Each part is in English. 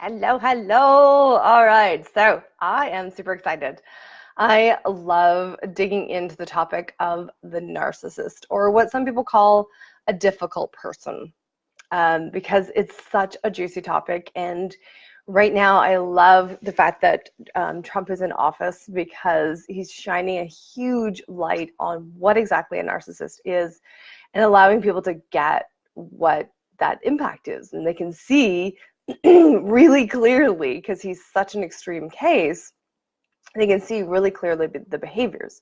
Hello, hello. All right, so I am super excited. I love digging into the topic of the narcissist, or what some people call a difficult person, because it's such a juicy topic. And right now, I love the fact that Trump is in office because he's shining a huge light on what exactly a narcissist is and allowing people to get what that impact is. And they can see really clearly, because he's such an extreme case, they can see really clearly the behaviors.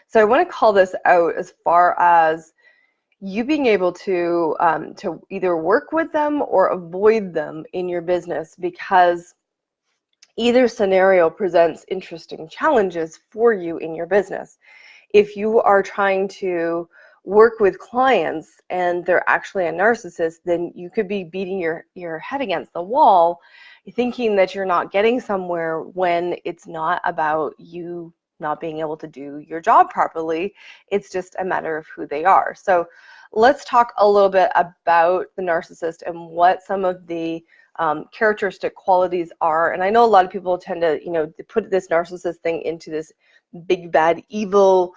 So I want to call this out as far as you being able to either work with them or avoid them in your business, because either scenario presents interesting challenges for you in your business. If you are trying to work with clients and they're actually a narcissist, then you could be beating your head against the wall thinking that you're not getting somewhere, when it's not about you not being able to do your job properly. It's just a matter of who they are. So let's talk a little bit about the narcissist and what some of the characteristic qualities are. And I know a lot of people tend to, put this narcissist thing into this big, bad, evil,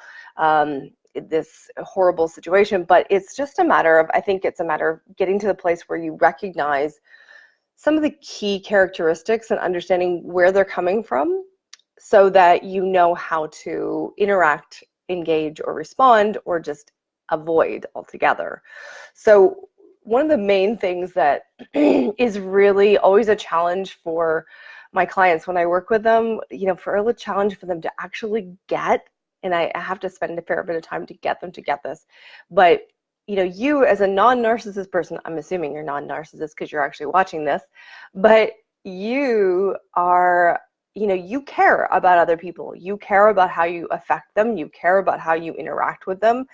this horrible situation, but it's just a matter of, I think it's a matter of getting to the place where you recognize some of the key characteristics and understanding where they're coming from, so that you know how to interact, engage, or respond, or just avoid altogether. So one of the main things that is really always a challenge for my clients when I work with them, for a challenge for them to actually get, and I have to spend a fair bit of time to get them to get this, but you as a non-narcissist person, I'm assuming you're non-narcissist because you're actually watching this, but you are, you care about other people. You care about how you affect them. You care about how you interact with them.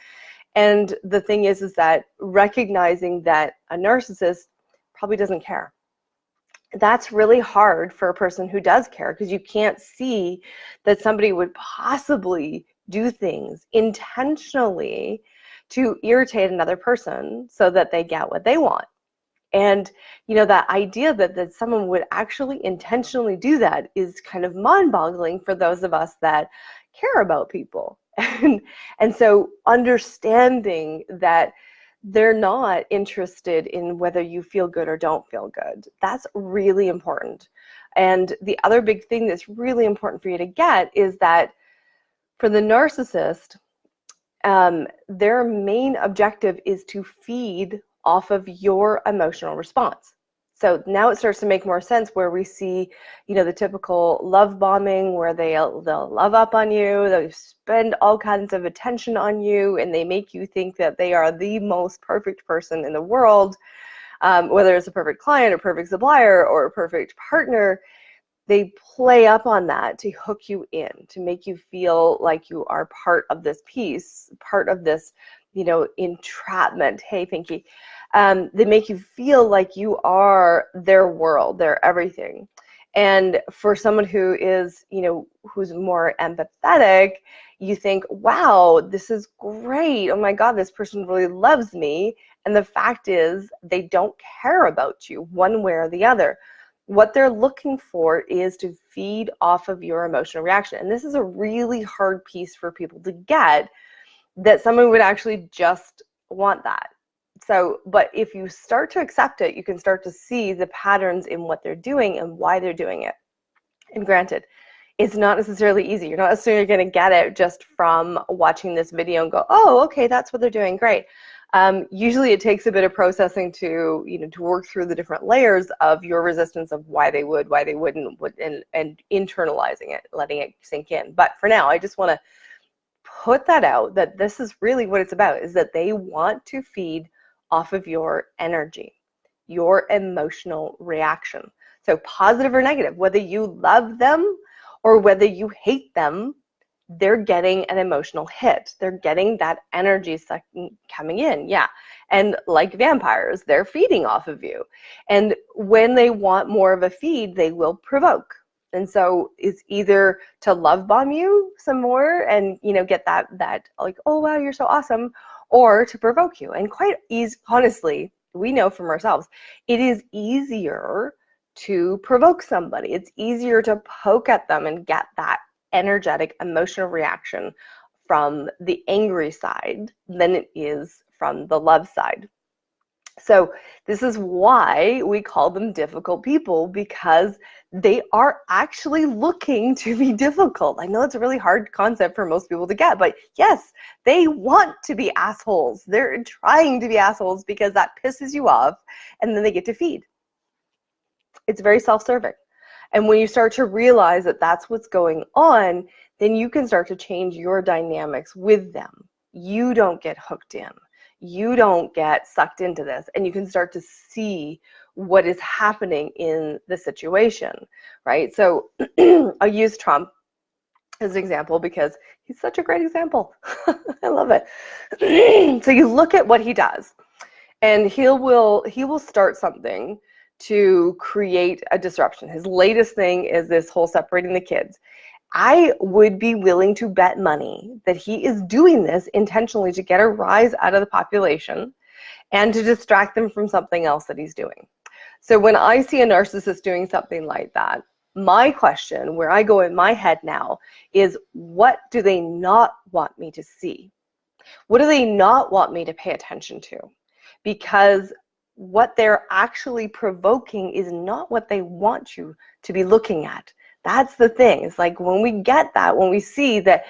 And the thing is that recognizing that a narcissist probably doesn't care. That's really hard for a person who does care, because you can't see that somebody would possibly do things intentionally to irritate another person so that they get what they want. And that idea that someone would actually intentionally do that is kind of mind-boggling for those of us that care about people. And so understanding that they're not interested in whether you feel good or don't feel good, that's really important. And the other big thing that's really important for you to get is that for the narcissist, their main objective is to feed off of your emotional response. So now it starts to make more sense, where we see, the typical love bombing, where they'll love up on you, they'll spend all kinds of attention on you, and they make you think that they are the most perfect person in the world, whether it's a perfect client or perfect supplier or a perfect partner. They play up on that to hook you in, to make you feel like you are part of this piece, part of this, entrapment. Hey, Pinky. They make you feel like you are their world, their everything. And for someone who is, who's more empathetic, you think, wow, this is great. Oh my God, this person really loves me. And the fact is, they don't care about you one way or the other. What they're looking for is to feed off of your emotional reaction. And this is a really hard piece for people to get, that someone would actually just want that. So, but if you start to accept it, you can start to see the patterns in what they're doing and why they're doing it. And granted, it's not necessarily easy. You're not necessarily going to get it just from watching this video and go, oh, okay, that's what they're doing, great. Usually it takes a bit of processing to, to work through the different layers of your resistance of why they would, why they wouldn't, and internalizing it, letting it sink in. But for now, I just want to put that out, that this is really what it's about, is that they want to feed off of your energy, your emotional reaction. So positive or negative, whether you love them or whether you hate them, they're getting an emotional hit. They're getting that energy coming in, yeah. And like vampires, they're feeding off of you. And when they want more of a feed, they will provoke. And so it's either to love bomb you some more and, get that like, oh, wow, you're so awesome, or to provoke you. And quite honestly, we know from ourselves, it is easier to provoke somebody. It's easier to poke at them and get that energetic emotional reaction from the angry side than it is from the love side. So this is why we call them difficult people, because they are actually looking to be difficult. I know it's a really hard concept for most people to get, but yes, they want to be assholes. They're trying to be assholes because that pisses you off, and then they get to feed. It's very self-serving. And when you start to realize that that's what's going on, then you can start to change your dynamics with them. You don't get hooked in. You don't get sucked into this, and you can start to see what is happening in the situation, right? So I'll use Trump as an example because he's such a great example. I love it. So you look at what he does, and he will start something to create a disruption. His latest thing is this whole separating the kids. I would be willing to bet money that he is doing this intentionally to get a rise out of the population and to distract them from something else that he's doing. So when I see a narcissist doing something like that, my question, where I go in my head now, is what do they not want me to see? What do they not want me to pay attention to? Because what they're actually provoking is not what they want you to be looking at. That's the thing. It's like when we get that, when we see that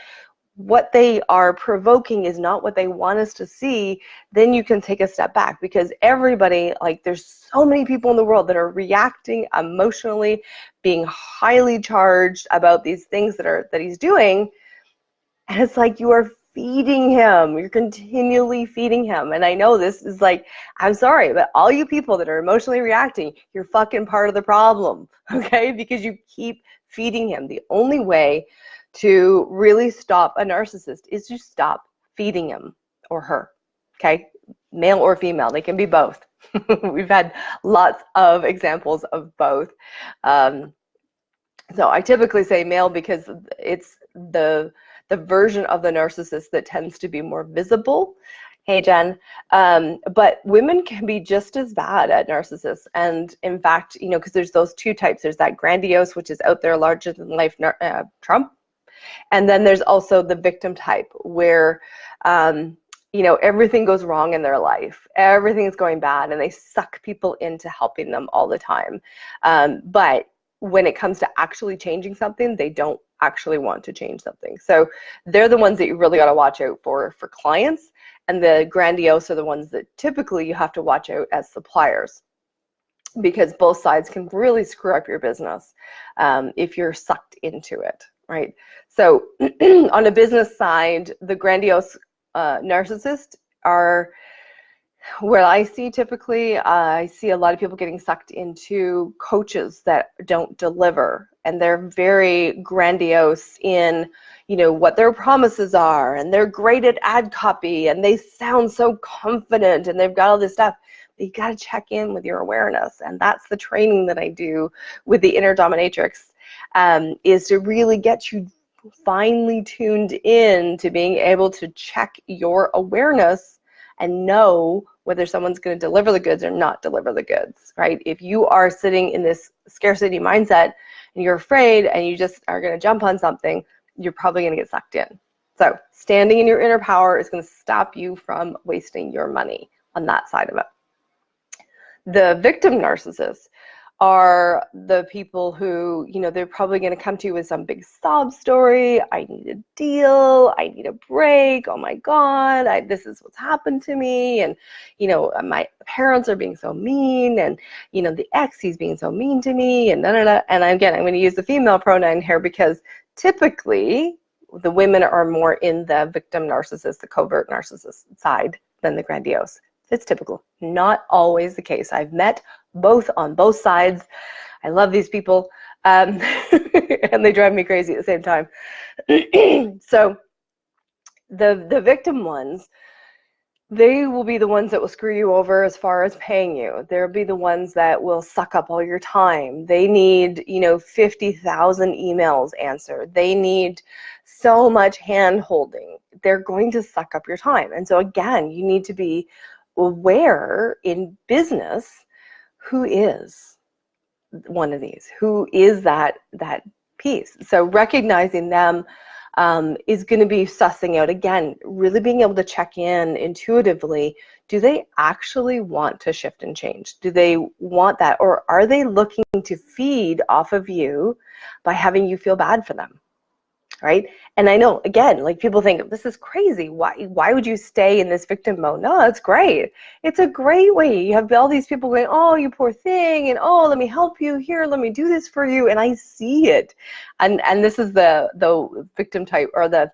what they are provoking is not what they want us to see, then you can take a step back, because everybody, like there's so many people in the world that are reacting emotionally, being highly charged about these things that he's doing. And it's like you are feeding him. You're continually feeding him. And I know this is like, I'm sorry, but all you people that are emotionally reacting, you're fucking part of the problem, okay? Because you keep feeding him. The only way to really stop a narcissist is to stop feeding him or her, okay? Male or female, they can be both. We've had lots of examples of both. So I typically say male because it's the version of the narcissist that tends to be more visible. Hey, Jen. But women can be just as bad at narcissists. And in fact, you know, because there's those two types. There's that grandiose, which is out there, larger than life Trump. And then there's also the victim type where, you know, everything goes wrong in their life. Everything's going bad, and they suck people into helping them all the time. But when it comes to actually changing something, they don't actually want to change something. So they're the ones that you really got to watch out for clients, and the grandiose are the ones that typically you have to watch out as suppliers, because both sides can really screw up your business if you're sucked into it, right? So on a business side, the grandiose narcissists are where I see typically, I see a lot of people getting sucked into coaches that don't deliver, and they're very grandiose in, you know, what their promises are, and they're great at ad copy, and they sound so confident, and they've got all this stuff. But you got to check in with your awareness, and that's the training that I do with the inner dominatrix, is to really get you finely tuned in to being able to check your awareness and know whether someone's going to deliver the goods or not deliver the goods, right? If you are sitting in this scarcity mindset and you're afraid and you just are going to jump on something, you're probably going to get sucked in. So standing in your inner power is going to stop you from wasting your money on that side of it. The victim narcissists are the people who, you know, they're probably going to come to you with some big sob story. I need a deal. I need a break. Oh my God, this is what's happened to me. And, you know, my parents are being so mean. And, you know, the ex, he's being so mean to me. And And again, I'm going to use the female pronoun here because typically the women are more in the victim narcissist, the covert narcissist side than the grandiose. It's typical. Not always the case. I've met both on both sides. I love these people, and they drive me crazy at the same time. So the victim ones, they will be the ones that will screw you over as far as paying you. They'll be the ones that will suck up all your time. They need, you know, 50,000 emails answered. They need so much hand holding. They're going to suck up your time. And so again, you need to be aware in business who is. one of these? Who is that piece? So recognizing them is going to be sussing out, again, really being able to check in intuitively. Do they actually want to shift and change? Do they want that? Or are they looking to feed off of you by having you feel bad for them? Right? And I know, again, like people think, this is crazy. Why would you stay in this victim mode? No, that's great. It's a great way. You have all these people going, oh, you poor thing, and oh, let me help you here, let me do this for you, and I see it. And this is the victim type, or the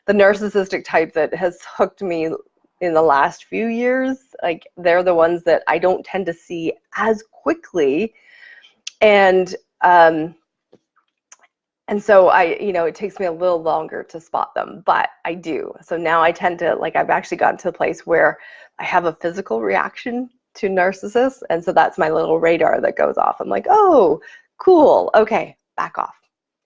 narcissistic type that has hooked me in the last few years. Like, they're the ones that I don't tend to see as quickly. And so it takes me a little longer to spot them, but I do. So now I tend to, like, I've actually gotten to a place where I have a physical reaction to narcissists. And so that's my little radar that goes off. I'm like, oh, cool. Okay, back off.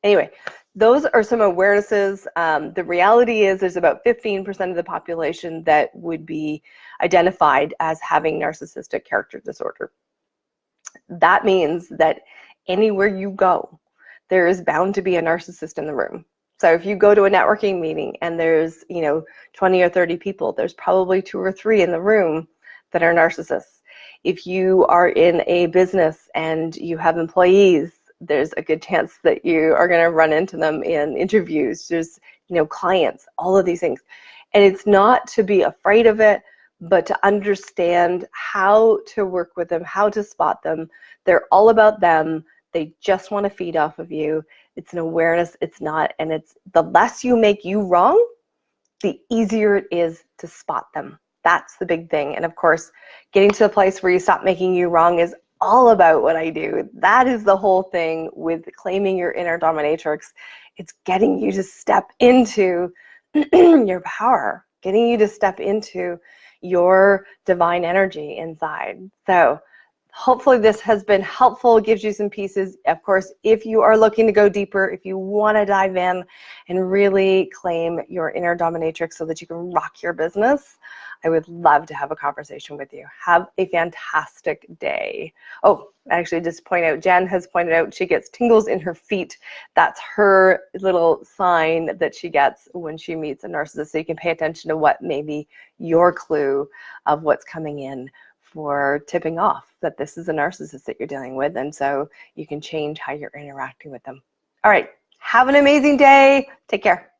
Anyway, those are some awarenesses. The reality is there's about 15% of the population that would be identified as having narcissistic character disorder. That means that anywhere you go, there is bound to be a narcissist in the room. So if you go to a networking meeting and there's 20 or 30 people, there's probably 2 or 3 in the room that are narcissists. If you are in a business and you have employees, there's a good chance that you are going to run into them in interviews. There's clients, all of these things. And it's not to be afraid of it, but to understand how to work with them, how to spot them. They're all about them. They just want to feed off of you. It's an awareness. It's not. And it's the less you make you wrong, the easier it is to spot them. That's the big thing. And of course, getting to a place where you stop making you wrong is all about what I do. That is the whole thing with claiming your inner dominatrix. It's getting you to step into your power, getting you to step into your divine energy inside. So hopefully this has been helpful, gives you some pieces. Of course, if you are looking to go deeper, if you want to dive in and really claim your inner dominatrix so that you can rock your business, I would love to have a conversation with you. Have a fantastic day. Oh, actually, just point out, Jen has pointed out she gets tingles in her feet. That's her little sign that she gets when she meets a narcissist. So you can pay attention to what may be your clue of what's coming in for tipping off that this is a narcissist that you're dealing with, and so you can change how you're interacting with them. All right, have an amazing day. Take care.